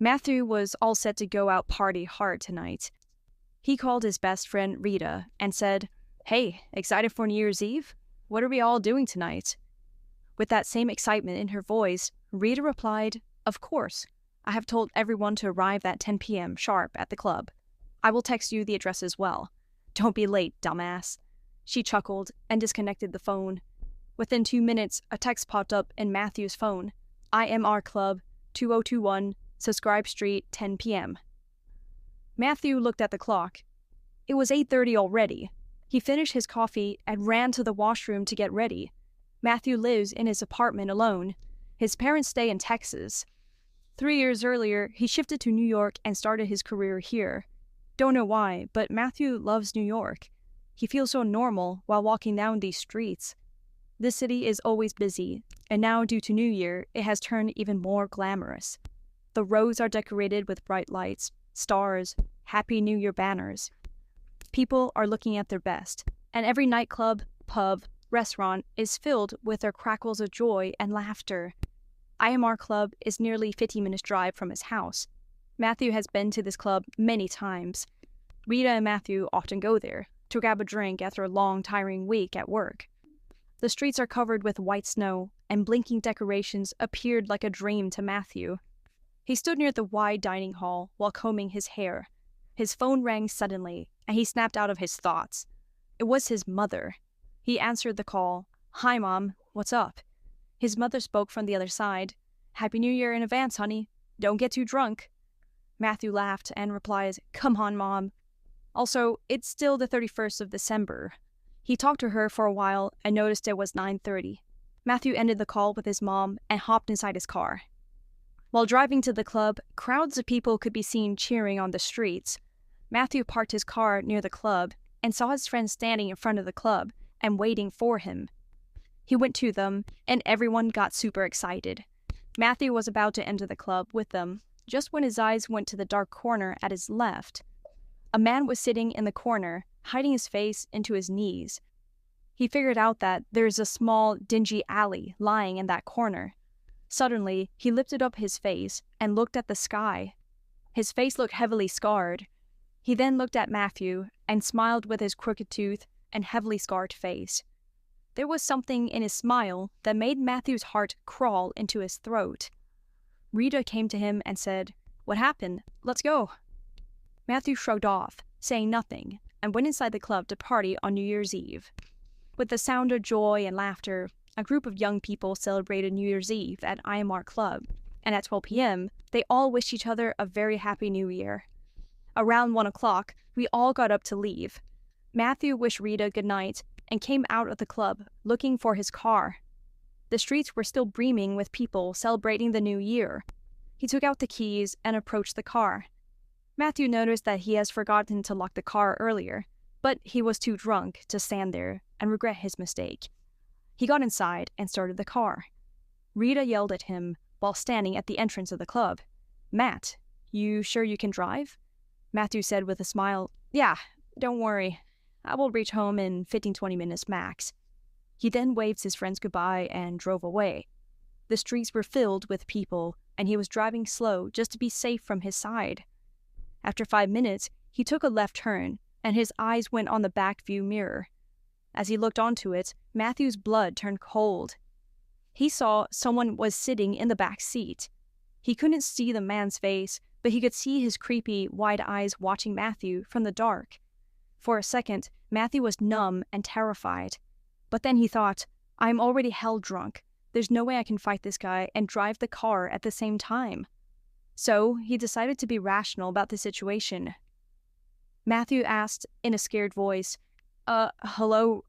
Matthew was all set to go out party hard tonight. He called his best friend Rita and said, "Hey, excited for New Year's Eve? What are we all doing tonight?" With that same excitement in her voice, Rita replied, "Of course. I have told everyone to arrive at 10 p.m. sharp at the club. I will text you the address as well. Don't be late, dumbass." She chuckled and disconnected the phone. Within 2 minutes, a text popped up in Matthew's phone. "IMR Club, 2021, Subscribe Street, 10 p.m. Matthew looked at the clock. It was 8:30 already. He finished his coffee and ran to the washroom to get ready. Matthew lives in his apartment alone. His parents stay in Texas. 3 years earlier, he shifted to New York and started his career here. Don't know why, but Matthew loves New York. He feels so normal while walking down these streets. This city is always busy, and now due to New Year, it has turned even more glamorous. The roads are decorated with bright lights, stars, Happy New Year banners. People are looking at their best, and every nightclub, pub, restaurant is filled with their crackles of joy and laughter. IMR Club is nearly 15 minutes drive from his house. Matthew has been to this club many times. Rita and Matthew often go there to grab a drink after a long, tiring week at work. The streets are covered with white snow, and blinking decorations appeared like a dream to Matthew. He stood near the wide dining hall while combing his hair. His phone rang suddenly, and he snapped out of his thoughts. It was his mother. He answered the call. "Hi, Mom. What's up?" His mother spoke from the other side. "Happy New Year in advance, honey. Don't get too drunk." Matthew laughed and replied, "Come on, Mom. Also, it's still the 31st of December. He talked to her for a while and noticed it was 9:30. Matthew ended the call with his mom and hopped inside his car. While driving to the club, crowds of people could be seen cheering on the streets. Matthew parked his car near the club and saw his friends standing in front of the club and waiting for him. He went to them, and everyone got super excited. Matthew was about to enter the club with them, just when his eyes went to the dark corner at his left. A man was sitting in the corner, hiding his face into his knees. He figured out that there's a small, dingy alley lying in that corner. Suddenly, he lifted up his face and looked at the sky. His face looked heavily scarred. He then looked at Matthew and smiled with his crooked tooth and heavily scarred face. There was something in his smile that made Matthew's heart crawl into his throat. Rita came to him and said, "What happened? Let's go." Matthew shrugged off, saying nothing, and went inside the club to party on New Year's Eve. With the sound of joy and laughter, a group of young people celebrated New Year's Eve at IMR Club, and at 12 p.m., they all wished each other a very happy New Year. Around 1 o'clock, we all got up to leave. Matthew wished Rita good night and came out of the club looking for his car. The streets were still brimming with people celebrating the new year. He took out the keys and approached the car. Matthew noticed that he has forgotten to lock the car earlier, but he was too drunk to stand there and regret his mistake. He got inside and started the car. Rita yelled at him while standing at the entrance of the club. "Matt, you sure you can drive?" Matthew said with a smile, "Yeah, don't worry. I will reach home in 15-20 minutes max." He then waved his friends goodbye and drove away. The streets were filled with people, and he was driving slow just to be safe from his side. After 5 minutes, he took a left turn, and his eyes went on the back view mirror. As he looked onto it, Matthew's blood turned cold. He saw someone was sitting in the back seat. He couldn't see the man's face, but he could see his creepy, wide eyes watching Matthew from the dark. For a second, Matthew was numb and terrified. But then he thought, "I'm already hell drunk. There's no way I can fight this guy and drive the car at the same time." So he decided to be rational about the situation. Matthew asked in a scared voice, hello,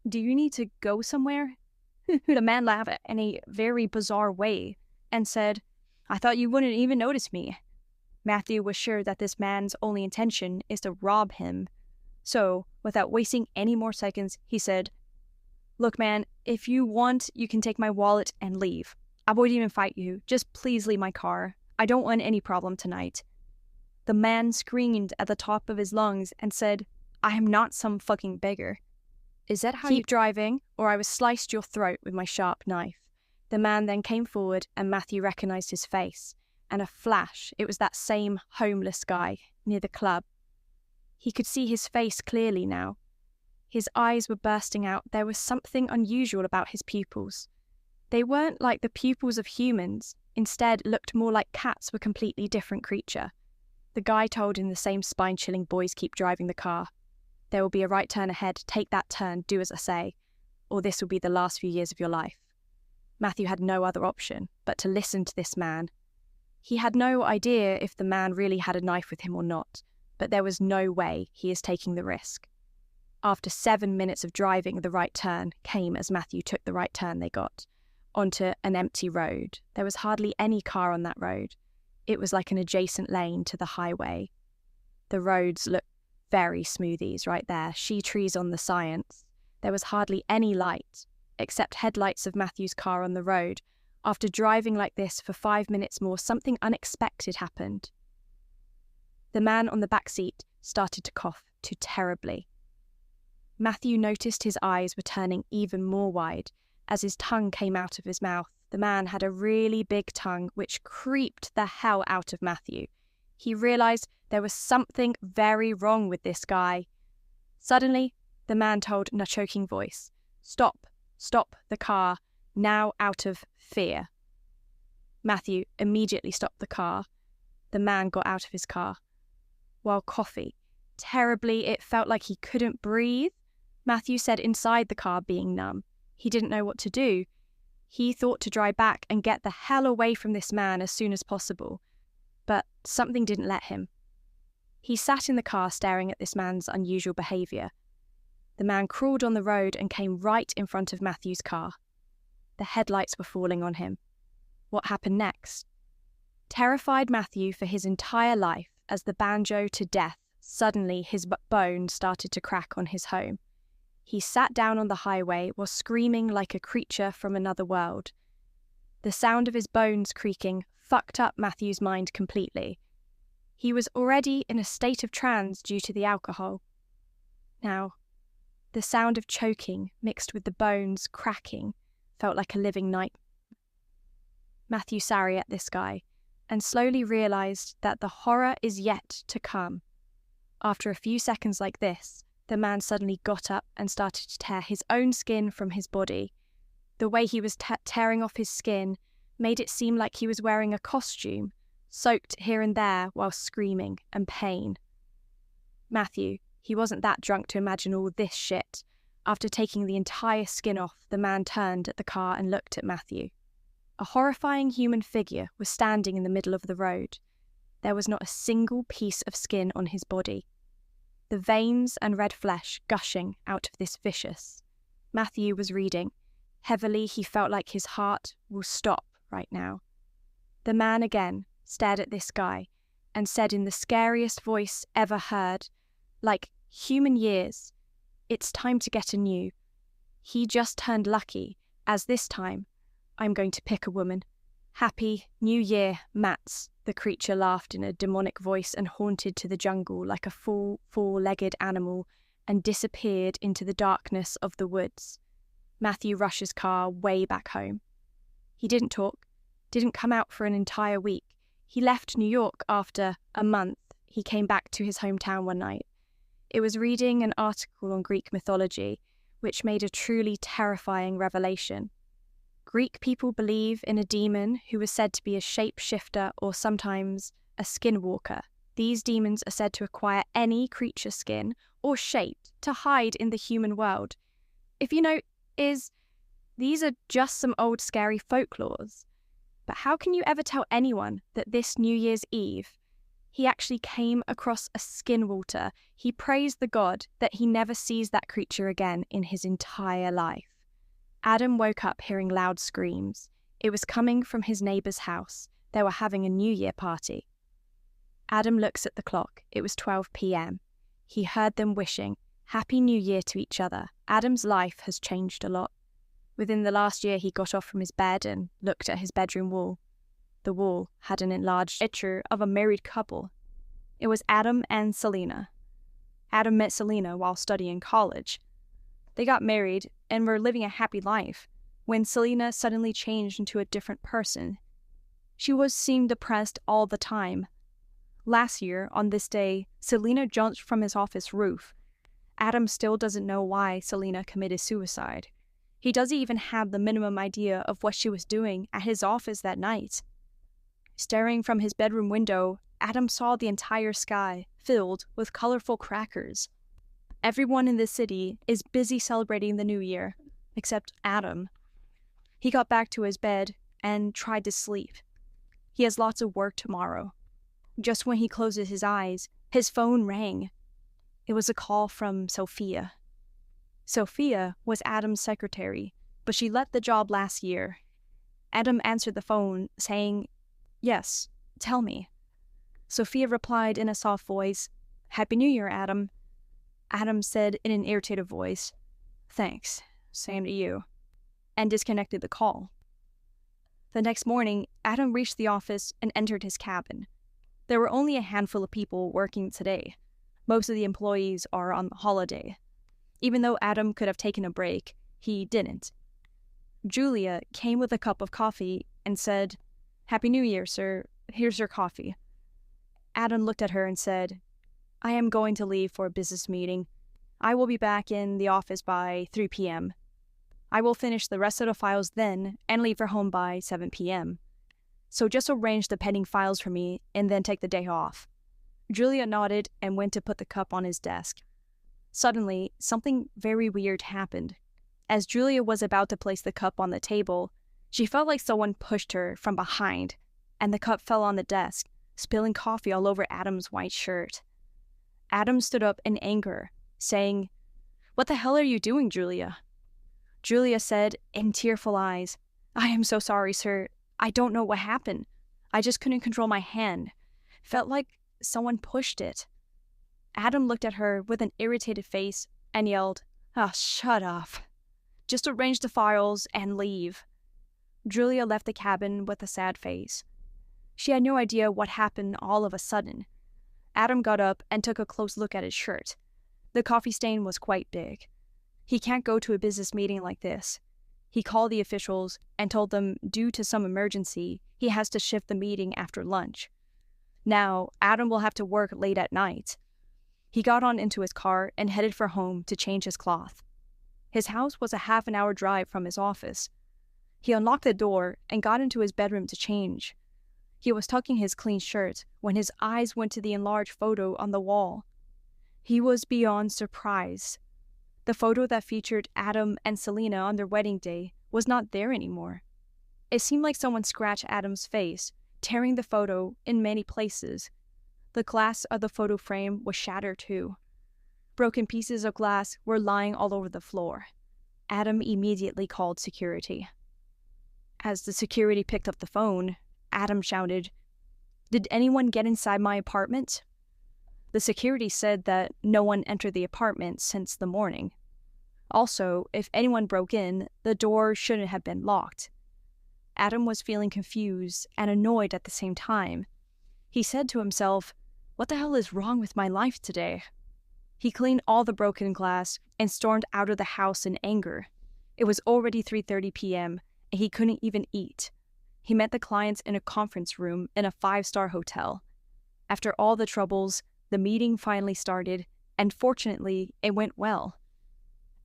do you need to go somewhere?" The man laughed in a very bizarre way and said, "I thought you wouldn't even notice me." Matthew was sure that this man's only intention is to rob him. So, without wasting any more seconds, he said, "Look, man, if you want, you can take my wallet and leave. I won't even fight you. Just please leave my car. I don't want any problem tonight." The man screamed at the top of his lungs and said, "I am not some fucking beggar." "Is that how Keep driving, or I will slice your throat with my sharp knife." The man then came forward and Matthew recognized his face. and a flash, it was that same homeless guy near the club. He could see his face clearly now. His eyes were bursting out. There was something unusual about his pupils. They weren't like the pupils of humans, instead looked more like cats were a completely different creature. The guy told in the same spine-chilling "Boys, keep driving the car. There will be a right turn ahead, take that turn, do as I say, or this will be the last few years of your life." Matthew had no other option but to listen to this man. He had no idea if the man really had a knife with him or not, but there was no way he is taking the risk. After 7 minutes of driving, the right turn came as Matthew took the right turn they got, onto an empty road. There was hardly any car on that road. It was like an adjacent lane to the highway. The roads looked very smoothies right there, she trees on the science. There was hardly any light, except headlights of Matthew's car on the road. After driving like this for 5 minutes more, something unexpected happened. The man on the back seat started to cough too terribly. Matthew noticed his eyes were turning even more wide as his tongue came out of his mouth. The man had a really big tongue, which creeped the hell out of Matthew. He realized there was something very wrong with this guy. Suddenly, the man told in a choking voice, "Stop, stop the car, now out of fear." Matthew immediately stopped the car. The man got out of his car. While coughing terribly, it felt like he couldn't breathe. Matthew said inside the car being numb. He didn't know what to do. He thought to drive back and get the hell away from this man as soon as possible. But something didn't let him. He sat in the car staring at this man's unusual behaviour. The man crawled on the road and came right in front of Matthew's car. The headlights were falling on him. What happened next? Terrified Matthew for his entire life as the banjo to death, suddenly his bone started to crack on his home. He sat down on the highway while screaming like a creature from another world. The sound of his bones creaking fucked up Matthew's mind completely. He was already in a state of trance due to the alcohol. Now, the sound of choking mixed with the bones cracking felt like a living nightmare. Matthew sorry at this guy and slowly realized that the horror is yet to come. After a few seconds like this, the man suddenly got up and started to tear his own skin from his body. The way he was tearing off his skin made it seem like he was wearing a costume, soaked here and there while screaming and pain. Matthew, he wasn't that drunk to imagine all this shit. After taking the entire skin off, the man turned at the car and looked at Matthew. A horrifying human figure was standing in the middle of the road. There was not a single piece of skin on his body. The veins and red flesh gushing out of this vicious. Matthew was reading. Heavily, he felt like his heart will stop right now. The man again stared at this guy and said in the scariest voice ever heard, like human years, "It's time to get anew." He just turned lucky, as this time, "I'm going to pick a woman. Happy New Year, Mats." The creature laughed in a demonic voice and haunted to the jungle like a full, four-legged animal and disappeared into the darkness of the woods. Matthew rushed his car way back home. He didn't talk, didn't come out for an entire week. He left New York after a month. He came back to his hometown one night. It was reading an article on Greek mythology, which made a truly terrifying revelation. Greek people believe in a demon who is said to be a shapeshifter or sometimes a skinwalker. These demons are said to acquire any creature skin or shape to hide in the human world. If you know, these are just some old scary folklores. But how can you ever tell anyone that this New Year's Eve, he actually came across a skinwalker? He praised the god that he never sees that creature again in his entire life. Adam woke up hearing loud screams. It was coming from his neighbour's house. They were having a New Year party. Adam looks at the clock. It was 12 p.m. He heard them wishing Happy New Year to each other. Adam's life has changed a lot. Within the last year, he got off from his bed and looked at his bedroom wall. The wall had an enlarged picture of a married couple. It was Adam and Selena. Adam met Selena while studying college. They got married and were living a happy life when Selena suddenly changed into a different person. She seemed depressed all the time. Last year, on this day, Selena jumped from his office roof. Adam still doesn't know why Selena committed suicide. He doesn't even have the minimum idea of what she was doing at his office that night. Staring from his bedroom window, Adam saw the entire sky filled with colorful crackers. Everyone in the city is busy celebrating the new year, except Adam. He got back to his bed and tried to sleep. He has lots of work tomorrow. Just when he closes his eyes, his phone rang. It was a call from Sophia. Sophia was Adam's secretary, but she left the job last year. Adam answered the phone, saying, "Yes, tell me." Sophia replied in a soft voice, "Happy New Year, Adam." Adam said in an irritated voice, "Thanks, same to you," and disconnected the call. The next morning, Adam reached the office and entered his cabin. There were only a handful of people working today. Most of the employees are on holiday. Even though Adam could have taken a break, he didn't. Julia came with a cup of coffee and said, "Happy New Year, sir. Here's your coffee." Adam looked at her and said, "I am going to leave for a business meeting. I will be back in the office by 3 p.m. I will finish the rest of the files then and leave for home by 7 p.m. So just arrange the pending files for me and then take the day off." Julia nodded and went to put the cup on his desk. Suddenly, something very weird happened. As Julia was about to place the cup on the table, she felt like someone pushed her from behind, and the cup fell on the desk, spilling coffee all over Adam's white shirt. Adam stood up in anger, saying, "What the hell are you doing, Julia?" Julia said in tearful eyes, "I am so sorry, sir. I don't know what happened. I just couldn't control my hand. Felt like someone pushed it." Adam looked at her with an irritated face and yelled, "Oh, shut up. Just arrange the files and leave." Julia left the cabin with a sad face. She had no idea what happened all of a sudden. Adam got up and took a close look at his shirt. The coffee stain was quite big. He can't go to a business meeting like this. He called the officials and told them due to some emergency, he has to shift the meeting after lunch. Now, Adam will have to work late at night. He got on into his car and headed for home to change his cloth. His house was a half-an-hour drive from his office. He unlocked the door and got into his bedroom to change. He was tucking his clean shirt when his eyes went to the enlarged photo on the wall. He was beyond surprised. The photo that featured Adam and Selena on their wedding day was not there anymore. It seemed like someone scratched Adam's face, tearing the photo in many places. The glass of the photo frame was shattered too. Broken pieces of glass were lying all over the floor. Adam immediately called security. As the security picked up the phone, Adam shouted, "Did anyone get inside my apartment?" The security said that no one entered the apartment since the morning. Also, if anyone broke in, the door shouldn't have been locked. Adam was feeling confused and annoyed at the same time. He said to himself, "What the hell is wrong with my life today?" He cleaned all the broken glass and stormed out of the house in anger. It was already 3:30 p.m., and he couldn't even eat. He met the clients in a conference room in a 5-star hotel. After all the troubles, the meeting finally started, and fortunately, it went well.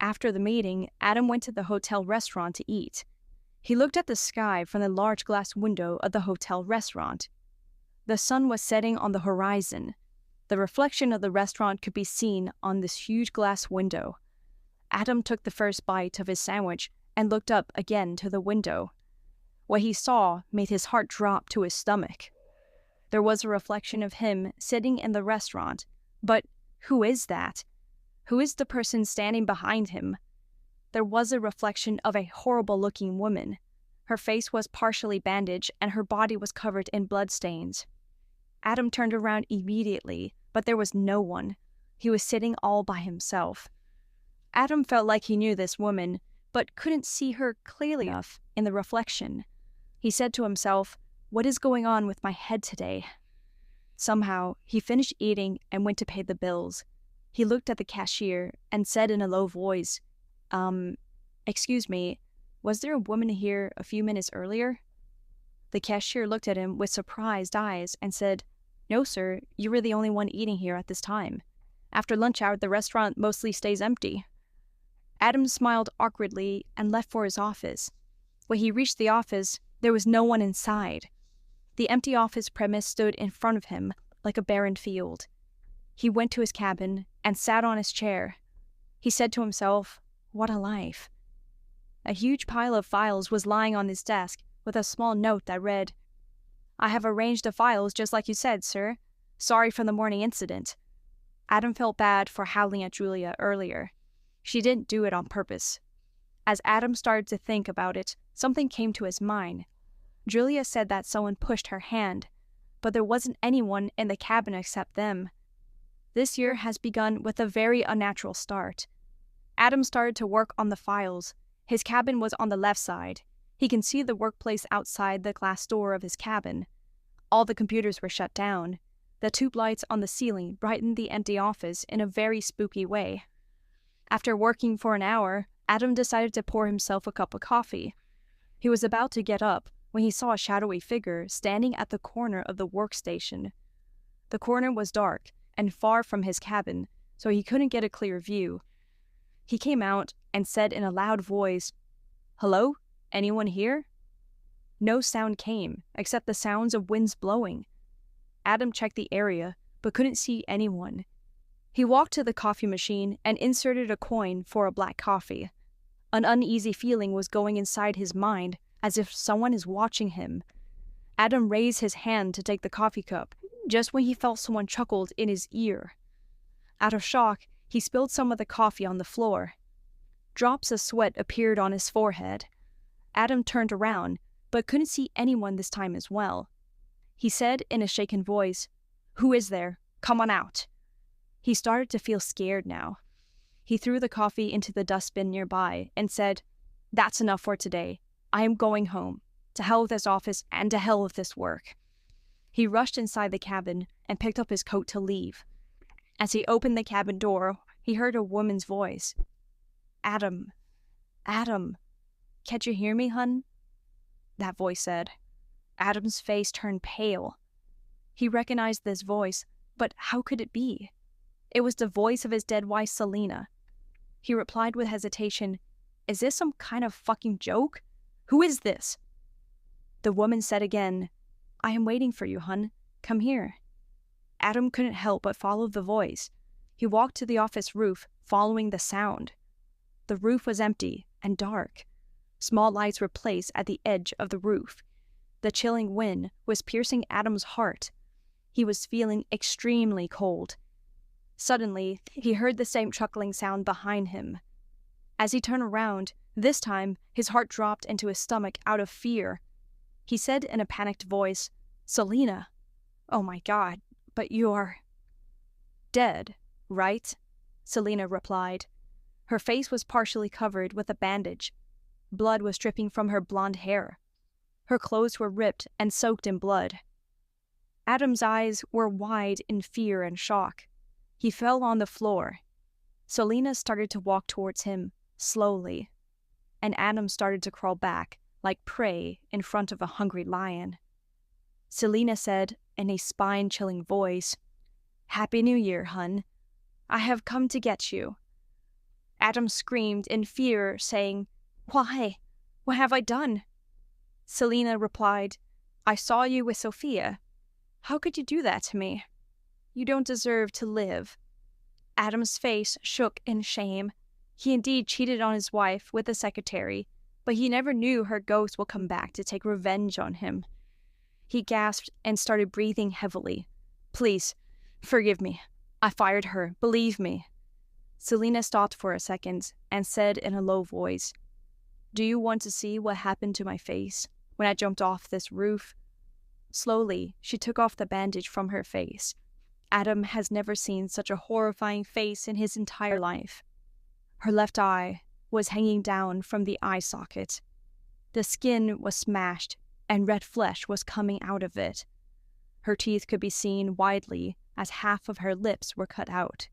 After the meeting, Adam went to the hotel restaurant to eat. He looked at the sky from the large glass window of the hotel restaurant. The sun was setting on the horizon. The reflection of the restaurant could be seen on this huge glass window. Adam took the first bite of his sandwich and looked up again to the window. What he saw made his heart drop to his stomach. There was a reflection of him sitting in the restaurant, but who is that? Who is the person standing behind him? There was a reflection of a horrible-looking woman. Her face was partially bandaged and her body was covered in bloodstains. Adam turned around immediately, but there was no one. He was sitting all by himself. Adam felt like he knew this woman, but couldn't see her clearly enough in the reflection. He said to himself, "What is going on with my head today?" Somehow, he finished eating and went to pay the bills. He looked at the cashier and said in a low voice, "Excuse me, was there a woman here a few minutes earlier?" The cashier looked at him with surprised eyes and said, "No, sir, you were the only one eating here at this time. After lunch hour, the restaurant mostly stays empty." Adam smiled awkwardly and left for his office. When he reached the office, there was no one inside. The empty office premise stood in front of him like a barren field. He went to his cabin and sat on his chair. He said to himself, "What a life." A huge pile of files was lying on his desk with a small note that read, "I have arranged the files just like you said, sir. Sorry for the morning incident." Adam felt bad for howling at Julia earlier. She didn't do it on purpose. As Adam started to think about it, something came to his mind. Julia said that someone pushed her hand, but there wasn't anyone in the cabin except them. This year has begun with a very unnatural start. Adam started to work on the files. His cabin was on the left side. He can see the workplace outside the glass door of his cabin. All the computers were shut down. The tube lights on the ceiling brightened the empty office in a very spooky way. After working for an hour, Adam decided to pour himself a cup of coffee. He was about to get up when he saw a shadowy figure standing at the corner of the workstation. The corner was dark and far from his cabin, so he couldn't get a clear view. He came out and said in a loud voice, "Hello? Anyone here?" No sound came, except the sounds of winds blowing. Adam checked the area, but couldn't see anyone. He walked to the coffee machine and inserted a coin for a black coffee. An uneasy feeling was going inside his mind, as if someone is watching him. Adam raised his hand to take the coffee cup, just when he felt someone chuckled in his ear. Out of shock, he spilled some of the coffee on the floor. Drops of sweat appeared on his forehead. Adam turned around, but couldn't see anyone this time as well. He said in a shaken voice, "Who is there? Come on out." He started to feel scared now. He threw the coffee into the dustbin nearby and said, "That's enough for today. I am going home. To hell with this office and to hell with this work." He rushed inside the cabin and picked up his coat to leave. As he opened the cabin door, he heard a woman's voice. "Adam, Adam, can't you hear me, hun?" that voice said. Adam's face turned pale. He recognized this voice, but how could it be? It was the voice of his dead wife, Selena. He replied with hesitation, "Is this some kind of fucking joke? Who is this?" The woman said again, "I am waiting for you, hun. Come here." Adam couldn't help but follow the voice. He walked to the office roof, following the sound. The roof was empty and dark. Small lights were placed at the edge of the roof. The chilling wind was piercing Adam's heart. He was feeling extremely cold. Suddenly, he heard the same chuckling sound behind him. As he turned around, this time his heart dropped into his stomach out of fear. He said in a panicked voice, "Selena, oh my God, but you're dead, right?" Selena replied. Her face was partially covered with a bandage. Blood was dripping from her blonde hair. Her clothes were ripped and soaked in blood. Adam's eyes were wide in fear and shock. He fell on the floor. Selena started to walk towards him, slowly, and Adam started to crawl back, like prey in front of a hungry lion. Selena said in a spine-chilling voice, "Happy New Year, hun. I have come to get you." Adam screamed in fear, saying, "Why? What have I done?" Selena replied, "I saw you with Sophia. How could you do that to me? You don't deserve to live." Adam's face shook in shame. He indeed cheated on his wife with the secretary, but he never knew her ghost would come back to take revenge on him. He gasped and started breathing heavily. "Please, forgive me. I fired her, believe me." Selena stopped for a second and said in a low voice, "Do you want to see what happened to my face when I jumped off this roof?" Slowly, she took off the bandage from her face. Adam has never seen such a horrifying face in his entire life. Her left eye was hanging down from the eye socket. The skin was smashed, and red flesh was coming out of it. Her teeth could be seen widely as half of her lips were cut out.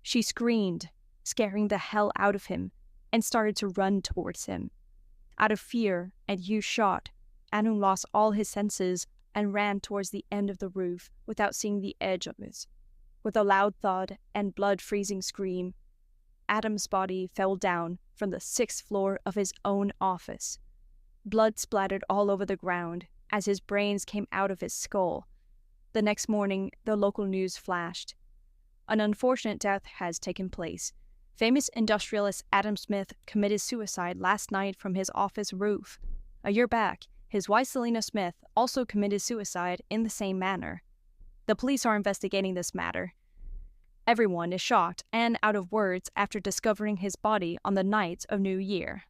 She screamed, scaring the hell out of him, and started to run towards him. Out of fear and huge shock, Adam lost all his senses and ran towards the end of the roof without seeing the edge of it. With a loud thud and blood-freezing scream, Adam's body fell down from the 6th floor of his own office. Blood splattered all over the ground as his brains came out of his skull. The next morning, the local news flashed. An unfortunate death has taken place. Famous industrialist Adam Smith committed suicide last night from his office roof. A year back, his wife Selena Smith also committed suicide in the same manner. The police are investigating this matter. Everyone is shocked and out of words after discovering his body on the night of New Year.